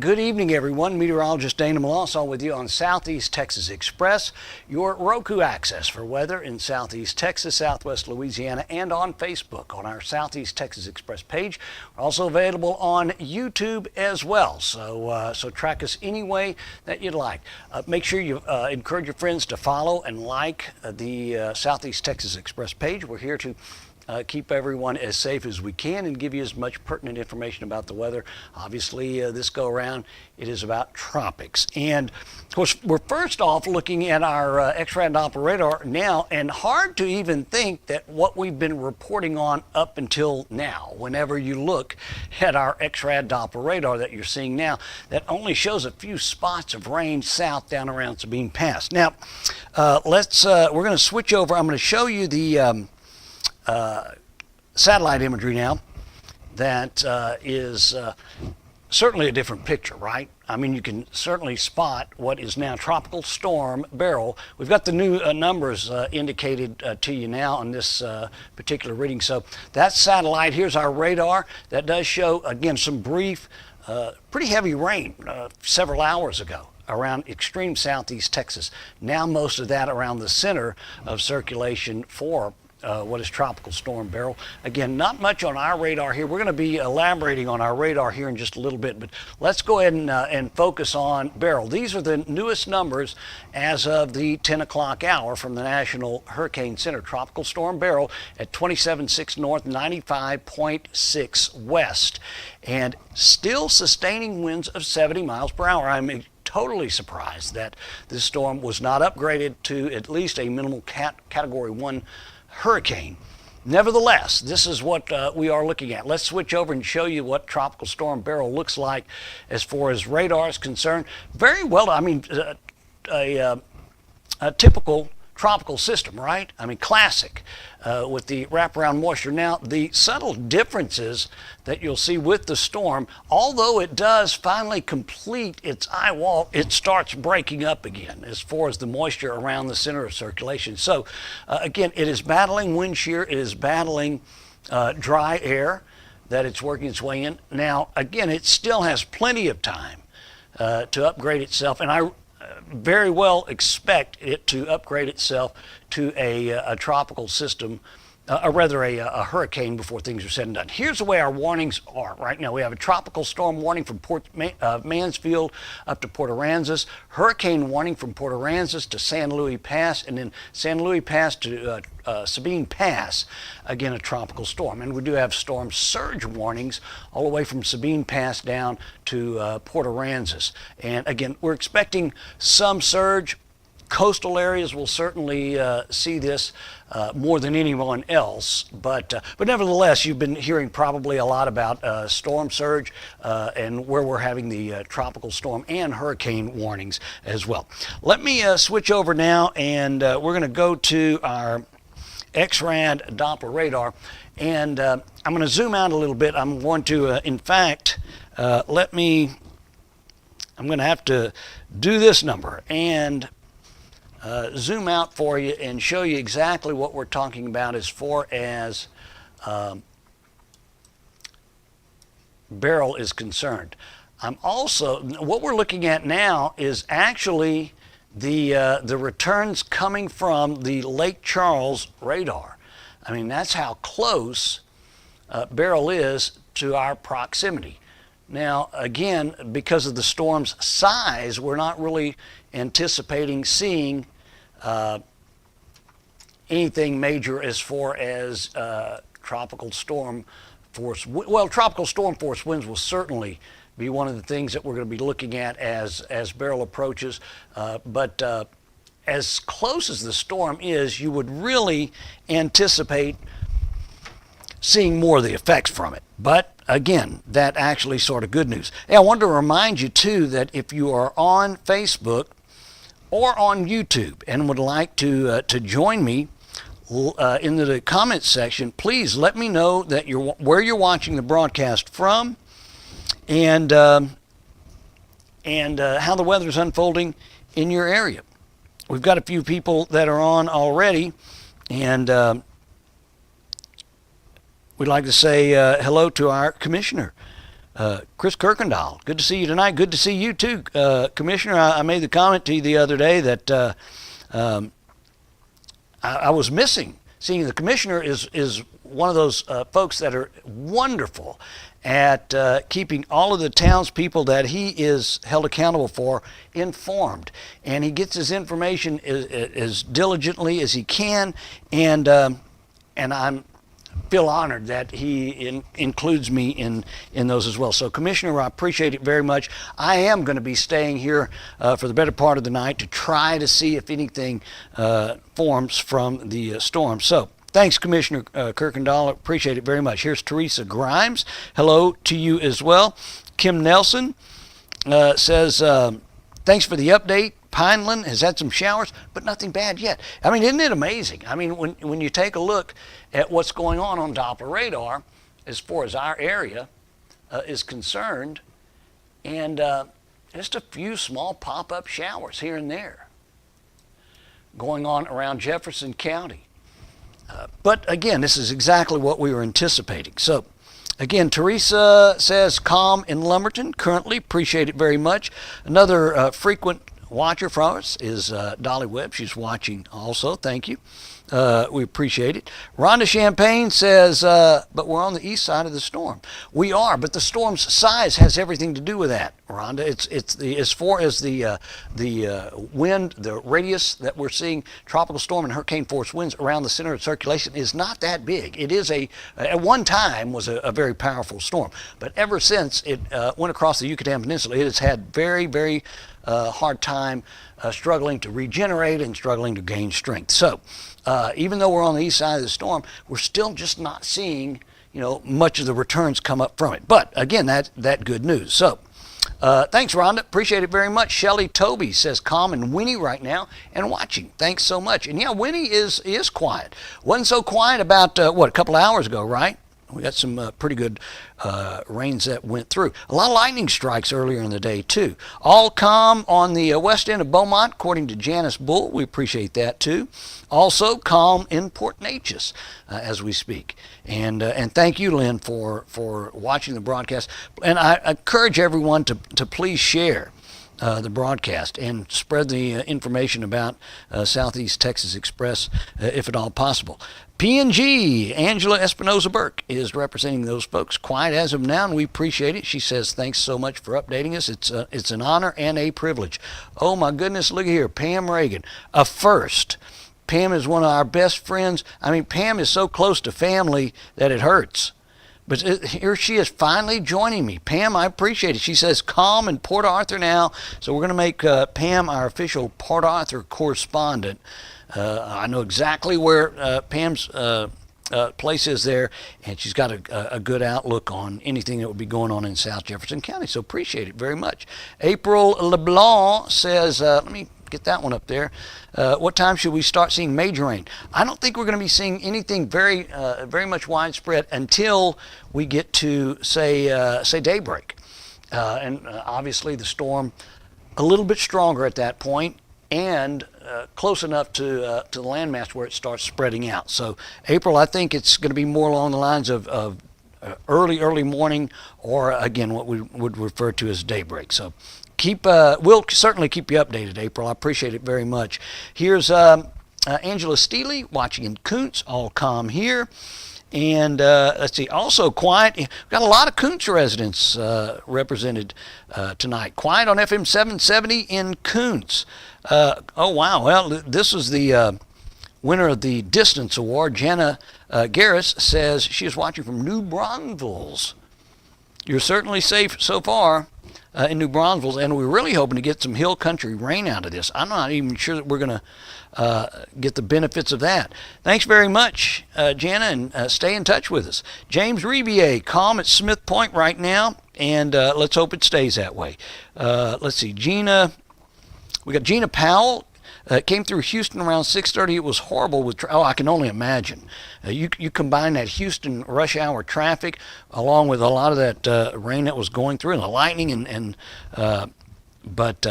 good evening, everyone. Meteorologist Dana Melancon with you on Southeast Texas Express, your Roku access for weather in Southeast Texas, Southwest Louisiana, and on Facebook on our Southeast Texas Express page. We're also available on YouTube as well, so track us any way that you'd like. Make sure you encourage your friends to follow and like the Southeast Texas Express page. We're here to keep everyone as safe as we can and give you as much pertinent information about the weather. Obviously, this go around, it is about tropics. And of course, we're first off looking at our X-ray Doppler radar now, and hard to even think that what we've been reporting on up until now, whenever you look at our X-ray Doppler radar that you're seeing now, that only shows a few spots of rain south down around Sabine Pass. Now, we're going to switch over. I'm going to show you the satellite imagery now that is certainly a different picture, right? I mean, you can certainly spot what is now Tropical Storm Beryl. We've got the new numbers indicated to you now on this particular reading. So that satellite, here's our radar. That does show, again, some brief, pretty heavy rain several hours ago around extreme southeast Texas. Now most of that around the center of circulation for what is Tropical Storm Beryl. Again, not much on our radar here. We're going to be elaborating on our radar here in just a little bit, but let's go ahead and focus on Beryl. These are the newest numbers as of the 10 o'clock hour from the National Hurricane Center. Tropical Storm Beryl at 27.6 north, 95.6 west, and still sustaining winds of 70 miles per hour. I'm totally surprised that this storm was not upgraded to at least a minimal Category 1 hurricane. Nevertheless, this is what we are looking at. Let's switch over and show you what Tropical Storm Beryl looks like as far as radar is concerned. Very well, I mean, a typical tropical system, right? I mean, classic with the wraparound moisture. Now, the subtle differences that you'll see with the storm, although it does finally complete its eye wall, it starts breaking up again as far as the moisture around the center of circulation. So, again, it is battling wind shear, it is battling dry air that it's working its way in. Now, again, it still has plenty of time to upgrade itself, and I very well expect it to upgrade itself to a tropical system, or rather a hurricane before things are said and done. Here's the way our warnings are right now. We have a tropical storm warning from Port Mansfield up to Port Aransas, hurricane warning from Port Aransas to San Luis Pass, and then San Luis Pass to Sabine Pass, again a tropical storm. And we do have storm surge warnings all the way from Sabine Pass down to Port Aransas. And again, we're expecting some surge. Coastal areas will certainly see this more than anyone else, but nevertheless, you've been hearing probably a lot about storm surge and where we're having the tropical storm and hurricane warnings as well. Let me switch over now, and we're going to go to our X-RAD Doppler radar, and I'm going to zoom out a little bit. I'm going to, in fact, I'm going to have to do this number and zoom out for you and show you exactly what we're talking about as far as Beryl is concerned. What we're looking at now is actually the returns coming from the Lake Charles radar. I mean, that's how close Beryl is to our proximity. Now, again, because of the storm's size, we're not really anticipating seeing anything major as far as tropical storm force. Well, tropical storm force winds will certainly be one of the things that we're going to be looking at as Beryl approaches. But as close as the storm is, you would really anticipate seeing more of the effects from it. But again, that actually sort of good news. Hey, I wanted to remind you too that if you are on Facebook or on YouTube and would like to join me in the comments section, please let me know that where you're watching the broadcast from, and how the weather is unfolding in your area. We've got a few people that are on already, and we'd like to say hello to our commissioner, Chris Kirkendall, good to see you tonight. Good to see you too, Commissioner. I made the comment to you the other day that I was missing. Seeing the Commissioner is one of those folks that are wonderful at keeping all of the townspeople that he is held accountable for informed, and he gets his information as diligently as he can, and I'm feel honored that he includes me in those as well. So, Commissioner, I appreciate it very much. I am going to be staying here for the better part of the night to try to see if anything forms from the storm. So, thanks, Commissioner Kirkendall. Appreciate it very much. Here's Teresa Grimes. Hello to you as well. Kim Nelson says, thanks for the update. Pineland has had some showers, but nothing bad yet. I mean, isn't it amazing? I mean, when you take a look at what's going on Doppler radar as far as our area is concerned, and just a few small pop-up showers here and there going on around Jefferson County. But again, this is exactly what we were anticipating. So, again, Teresa says calm in Lumberton currently. Appreciate it very much. Another frequent watcher from us is Dolly Webb. She's watching also. Thank you. We appreciate it. Rhonda Champagne says, but we're on the east side of the storm. We are, but the storm's size has everything to do with that, Rhonda. It's as far as the wind, the radius that we're seeing, tropical storm and hurricane force winds around the center of circulation is not that big. It is at one time was a very powerful storm, but ever since it went across the Yucatan Peninsula, it has had very, very hard time struggling to regenerate and struggling to gain strength. So even though we're on the east side of the storm, we're still just not seeing much of the returns come up from it. But again, that good news. So thanks, Rhonda. Appreciate it very much. Shelly Toby says calm and Winnie right now and watching. Thanks so much. And yeah, Winnie is quiet. Wasn't so quiet about a couple hours ago, right? We got some pretty good rains that went through. A lot of lightning strikes earlier in the day, too. All calm on the west end of Beaumont, according to Janice Bull. We appreciate that, too. Also calm in Port Neches as we speak. And thank you, Lynn, for watching the broadcast. And I encourage everyone to please share the broadcast and spread the information about Southeast Texas Express if at all possible. P&G, Angela Espinoza-Burke, is representing those folks. Quiet as of now, and we appreciate it. She says, thanks so much for updating us. It's an honor and a privilege. Oh, my goodness, look at here. Pam Reagan, a first. Pam is one of our best friends. I mean, Pam is so close to family that it hurts. But here she is finally joining me. Pam, I appreciate it. She says, calm in Port Arthur now. So we're going to make Pam our official Port Arthur correspondent. I know exactly where Pam's place is there, and she's got a good outlook on anything that would be going on in South Jefferson County. So appreciate it very much. April LeBlanc says, let me get that one up there. What time should we start seeing major rain? I don't think we're going to be seeing anything very much widespread until we get to say daybreak, and obviously the storm a little bit stronger at that point and close enough to the landmass where it starts spreading out. So April, I think it's going to be more along the lines of early morning, or again what we would refer to as daybreak. So we'll certainly keep you updated, April. I appreciate it very much. Here's Angela Steely watching in Koontz, all calm here. And let's see, also quiet. We've got a lot of Koontz residents represented tonight. Quiet on FM 770 in Koontz. Oh, wow. Well, this is the winner of the Distance Award. Jana Garris says she is watching from New Braunfels. You're certainly safe so far in New Braunfels, and we're really hoping to get some hill country rain out of this. I'm not even sure that we're going to get the benefits of that. Thanks very much, Jana, and stay in touch with us. James Riviere, calm at Smith Point right now, and let's hope it stays that way. Let's see, we got Gina Powell. Came through Houston around 6:30. It was horrible with I can only imagine. You combine that Houston rush hour traffic along with a lot of that rain that was going through and the lightning but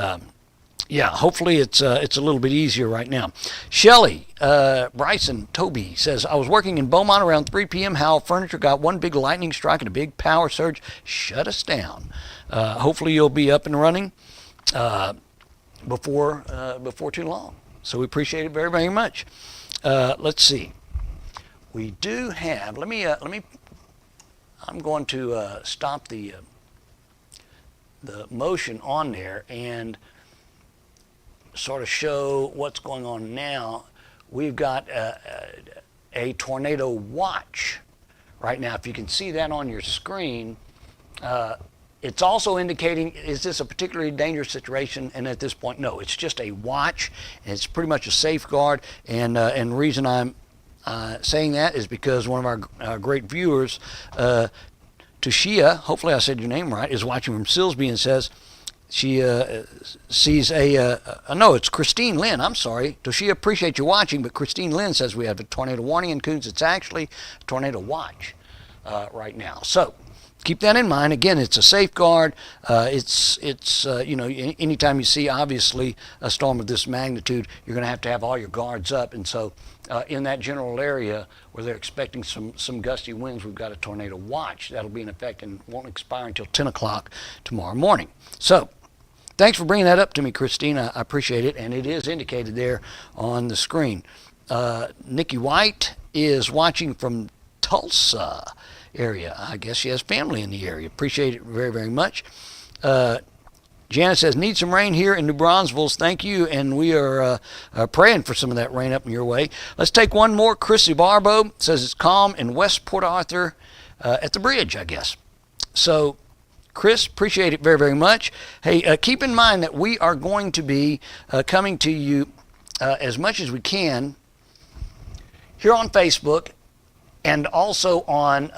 Yeah, hopefully it's a little bit easier right now. Shelly, Bryson, Toby says, I was working in Beaumont around 3 p.m. How furniture got one big lightning strike and a big power surge shut us down. Hopefully you'll be up and running before too long. So we appreciate it very, very much. Let's see. We do have. Let me. I'm going to stop the motion on there and sort of show what's going on now. We've got a tornado watch right now. If you can see that on your screen, it's also indicating, is this a particularly dangerous situation? And at this point, no, it's just a watch. And it's pretty much a safeguard. And the reason I'm saying that is because one of our great viewers, Toshia, hopefully I said your name right, is watching from Silsbee and says, she sees no, it's Christine Lynn. I'm sorry. Toshia, appreciate you watching, but Christine Lynn says we have a tornado warning in Coons. It's actually a tornado watch right now. So keep that in mind. Again, it's a safeguard. It's anytime you see, obviously, a storm of this magnitude, you're going to have all your guards up. And so in that general area where they're expecting some gusty winds, we've got a tornado watch. That'll be in effect and won't expire until 10 o'clock tomorrow morning. So thanks for bringing that up to me, Christine. I appreciate it, and it is indicated there on the screen. Nikki White is watching from Tulsa area. I guess she has family in the area. Appreciate it very, very much. Janet says, need some rain here in New Braunfels. Thank you, and we are praying for some of that rain up in your way. Let's take one more. Chrissy Barbo says it's calm in West Port Arthur at the bridge, I guess. So Chris, appreciate it very, very much. Hey, keep in mind that we are going to be coming to you as much as we can here on Facebook and also on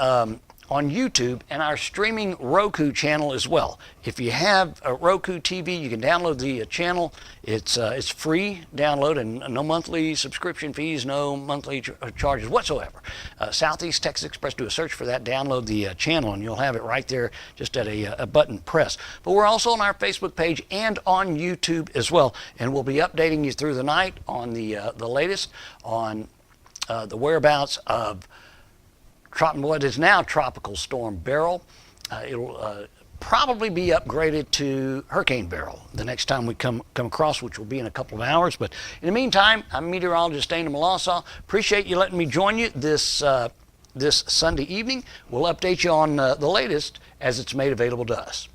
YouTube and our streaming Roku channel as well. If you have a Roku TV, you can download the channel. It's free download and no monthly subscription fees, no monthly charges whatsoever. Southeast Texas Express, do a search for that, download the channel, and you'll have it right there just at a button press. But we're also on our Facebook page and on YouTube as well, and we'll be updating you through the night on the latest on the whereabouts of what is now Tropical Storm Beryl. It'll probably be upgraded to Hurricane Beryl the next time we come across, which will be in a couple of hours. But in the meantime, I'm Meteorologist Dana Melancon. Appreciate you letting me join you this Sunday evening. We'll update you on the latest as it's made available to us.